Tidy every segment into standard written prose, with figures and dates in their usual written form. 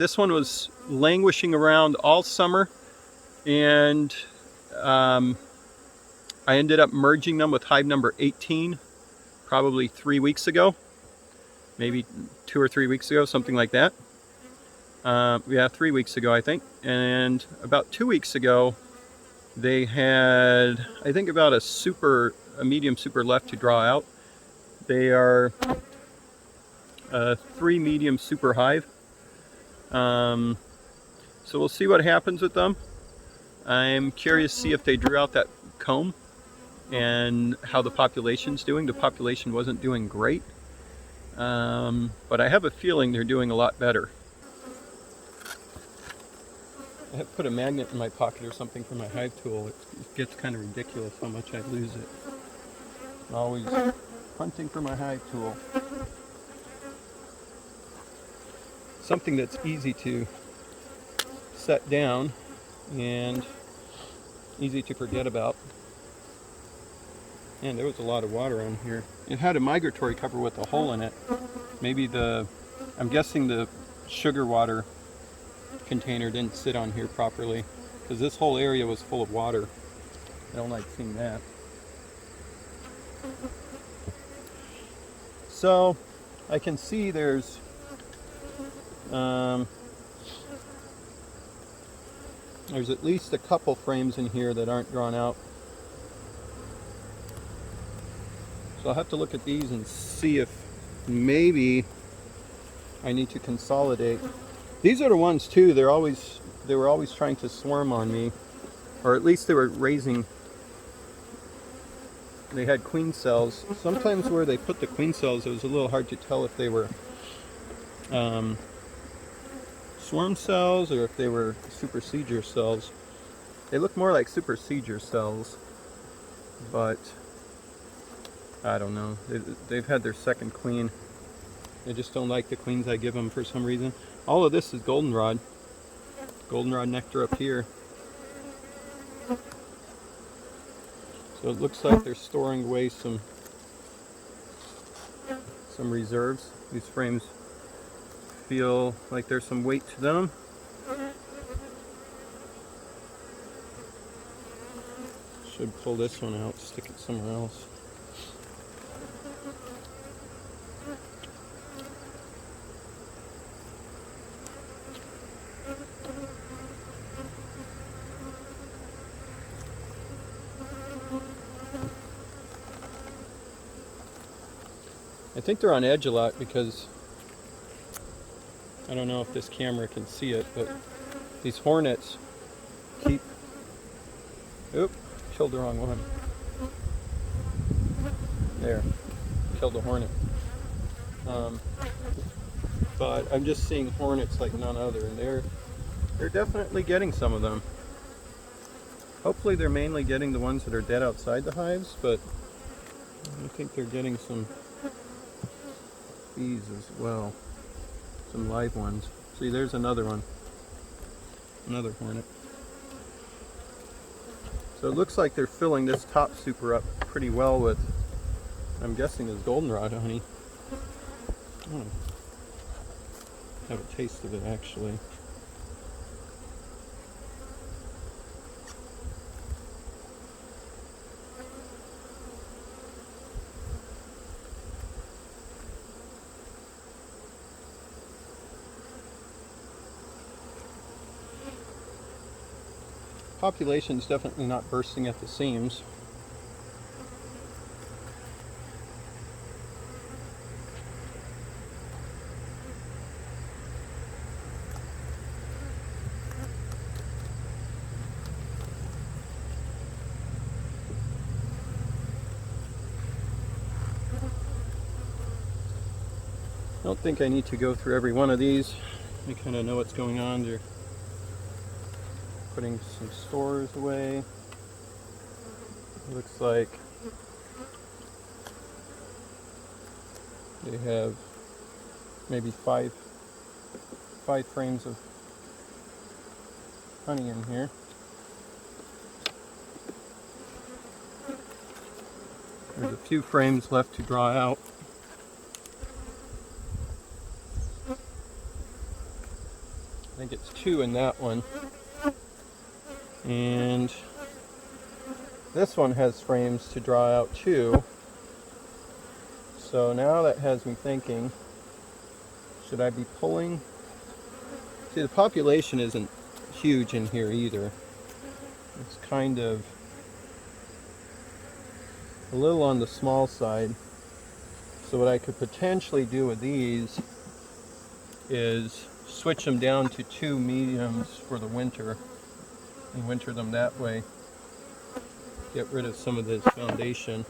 This one was languishing around all summer, and I ended up merging them with hive number 18 probably 3 weeks ago, maybe 2 or 3 weeks ago, something like that. Yeah, 3 weeks ago, I think. And about 2 weeks ago, they had, I think, about a medium super left to draw out. They are a 3 medium super hive. So we'll see what happens with them. I'm curious to see if they drew out that comb and how the population's doing. The population wasn't doing great, but I have a feeling they're doing a lot better. I have put a magnet in my pocket or something for my hive tool. It gets kind of ridiculous how much I lose it. I'm always hunting for my hive tool. Something that's easy to set down and easy to forget about. And there was a lot of water on here. It had a migratory cover with a hole in it. Maybe I'm guessing the sugar water container didn't sit on here properly, because this whole area was full of water. I don't like seeing that. So I can see there's at least a couple frames in here that aren't drawn out. So I'll have to look at these and see if maybe I need to consolidate. These are the ones too, they were always trying to swarm on me, or at least they were raising. They had queen cells. Sometimes where they put the queen cells, it was a little hard to tell if they were swarm cells or if they were supersedure cells. They look more like supersedure cells, but I don't know. They've had their second queen. They just don't like the queens I give them for some reason. All of this is goldenrod. Goldenrod nectar up here. So it looks like they're storing away some reserves. These frames feel like there's some weight to them. Should pull this one out, stick it somewhere else. I think they're on edge a lot because I don't know if this camera can see it, but these hornets keep... Oop, killed the wrong one. There, killed the hornet. But I'm just seeing hornets like none other, and they're definitely getting some of them. Hopefully they're mainly getting the ones that are dead outside the hives, but I think they're getting some bees as well. Some live ones. See, there's another one. Another hornet. So it looks like they're filling this top super up pretty well with, I'm guessing, is goldenrod honey. I want to have a taste of it actually. Population's definitely not bursting at the seams. I don't think I need to go through every one of these. I kind of know what's going on. They're putting some stores away. It looks like they have maybe five frames of honey in here. There's a few frames left to draw out. think it's 2 in that one. And this one has frames to draw out too. So now that has me thinking, should I be pulling? See, the population isn't huge in here either. It's kind of a little on the small side. So what I could potentially do with these is switch them down to 2 mediums for the winter and winter them that way. Get rid of some of this foundation.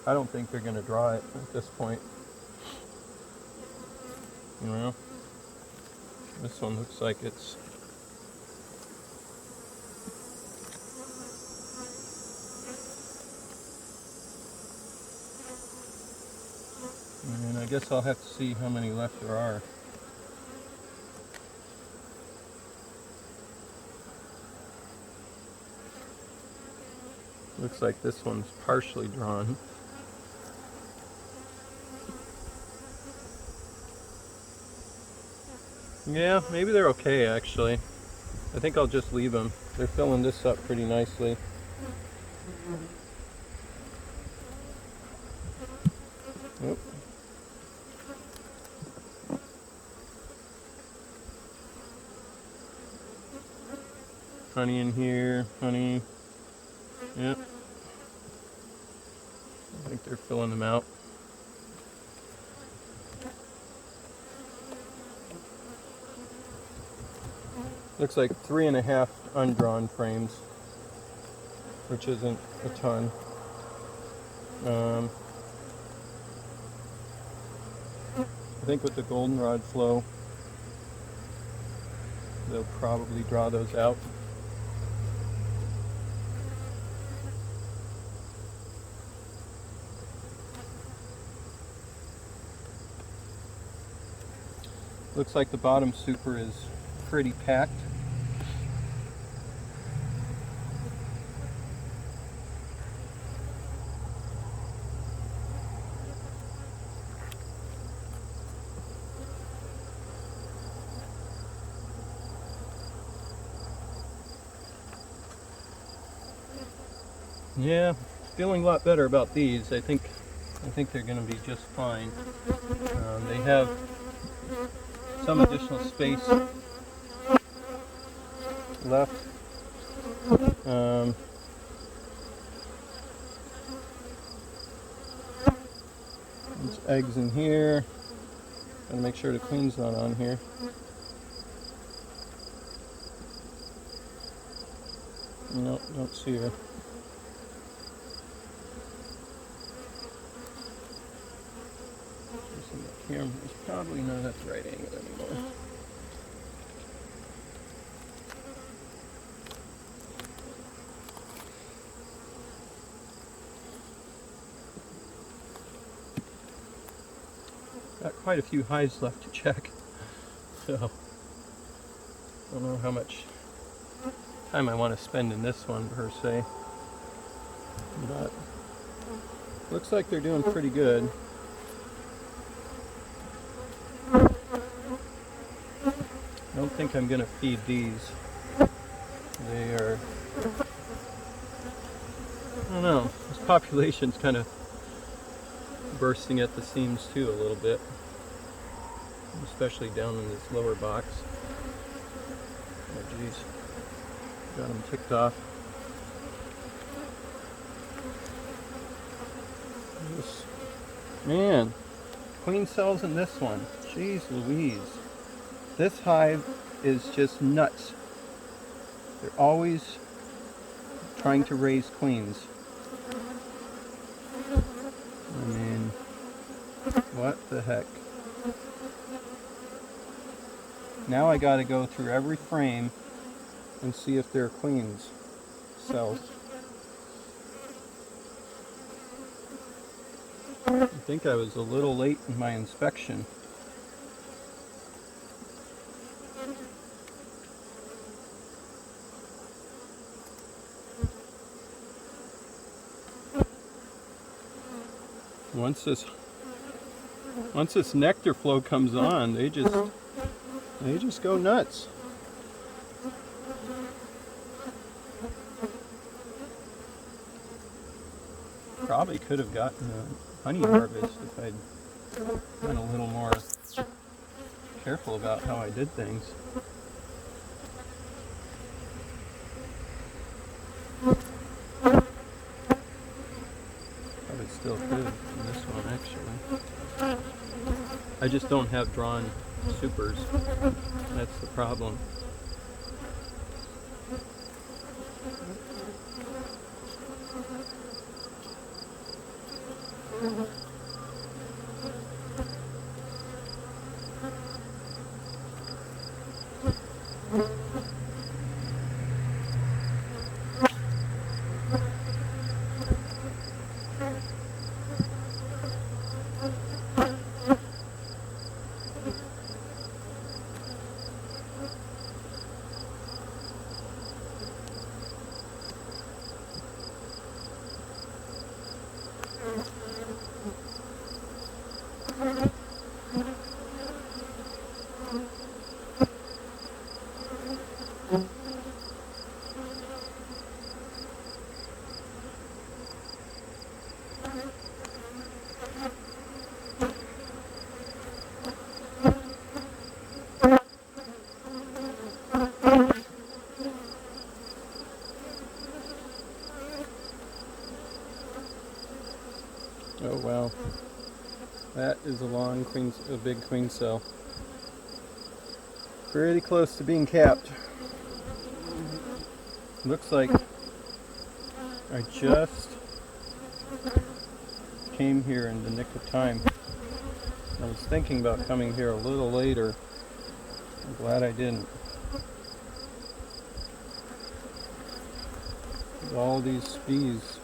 I don't think they're going to draw it at this point. You know, this one looks like it's and I guess I'll have to see how many left there are. Looks like this one's partially drawn. Yeah, maybe they're okay actually. I think I'll just leave them. They're filling this up pretty nicely. Oop. Honey in here, honey. Yep. I think they're filling them out. Looks like 3.5 undrawn frames, which isn't a ton. I think with the goldenrod flow, they'll probably draw those out. Looks like the bottom super is pretty packed. Yeah, feeling a lot better about these. I think they're going to be just fine. They have some additional space left. There's eggs in here. Gotta make sure the queen's not on here. No, don't see her. The camera's probably not at the right angle anymore. Got quite a few hives left to check, so I don't know how much time I want to spend in this one per se, but looks like they're doing pretty good. I don't think I'm going to feed these. They are, I don't know, this population's kind of bursting at the seams too a little bit, especially down in this lower box. Oh geez, got them ticked off. Man, queen cells in this one. Jeez Louise. This hive is just nuts. They're always trying to raise queens. I mean, what the heck? Now I gotta go through every frame and see if they're queens cells. I think I was a little late in my inspection. Once this nectar flow comes on, they just go nuts. Probably could have gotten a honey harvest if I'd been a little more careful about how I did things. Probably still could in this one, actually. I just don't have drawn supers. That's the problem. Oh wow, that is a big queen cell. Pretty close to being capped. Looks like I just came here in the nick of time. I was thinking about coming here a little later. I'm glad I didn't. All these bees.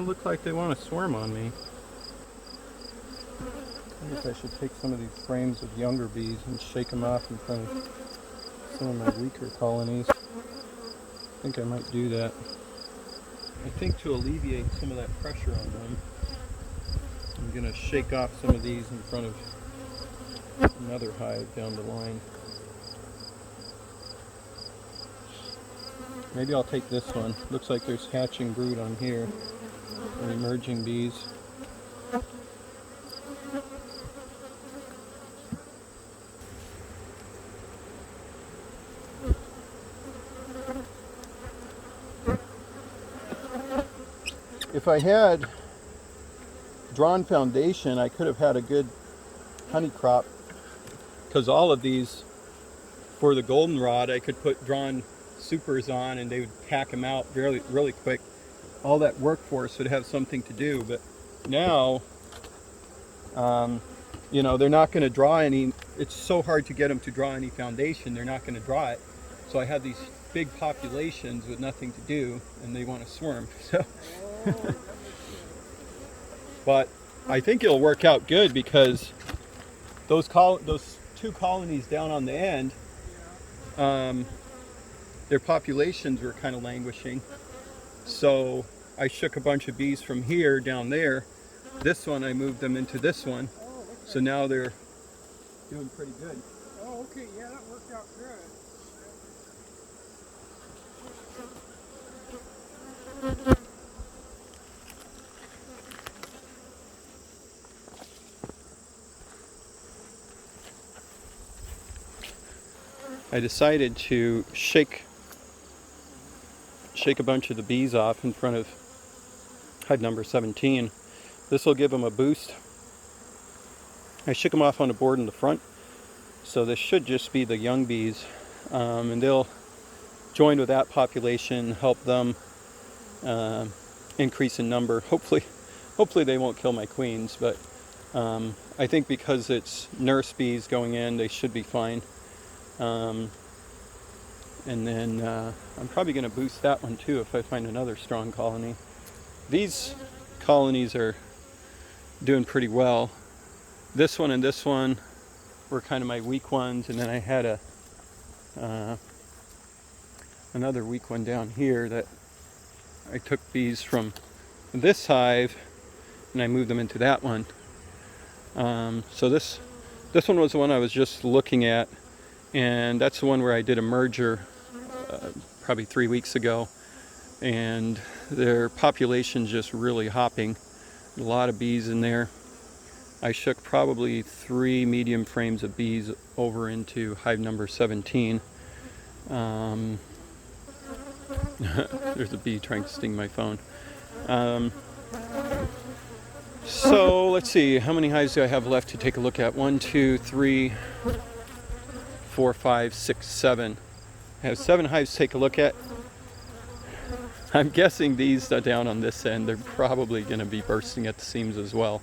Look like they want to swarm on me. I guess I should take some of these frames of younger bees and shake them off in front of some of my weaker colonies. I think I might do that. I think to alleviate some of that pressure on them, I'm going to shake off some of these in front of another hive down the line. Maybe I'll take this one. Looks like there's hatching brood on here, or emerging bees. If I had drawn foundation, I could have had a good honey crop, because all of these, for the goldenrod, I could put drawn supers on and they would pack them out really quick. All that workforce would have something to do, but now, you know, they're not going to draw any. It's so hard to get them to draw any foundation. They're not going to draw it. So I have these big populations with nothing to do, and they want to swarm. So, but I think it'll work out good, because those two colonies down on the end, their populations were kind of languishing. So I shook a bunch of bees from here down there. This one, I moved them into this one. So now they're doing pretty good. Oh, okay. Yeah, that worked out good. I decided to shake a bunch of the bees off in front of hive number 17. This will give them a boost. I shook them off on a board in the front, so this should just be the young bees, and they'll join with that population, help them increase in number. Hopefully they won't kill my queens, but I think because it's nurse bees going in, they should be fine. And then I'm probably going to boost that one too if I find another strong colony. These colonies are doing pretty well. This one and this one were kind of my weak ones, and then I had another weak one down here that I took bees from this hive and I moved them into that one. So this This one was the one I was just looking at, and that's the one where I did a merger probably 3 weeks ago, and their population's just really hopping. A lot of bees in there. I shook probably 3 medium frames of bees over into hive number 17. There's a bee trying to sting my phone. So let's see, how many hives do I have left to take a look at? 1, 2, 3, 4, 5, 6, 7. I have 7 hives to take a look at. I'm guessing these are down on this end. They're probably going to be bursting at the seams as well.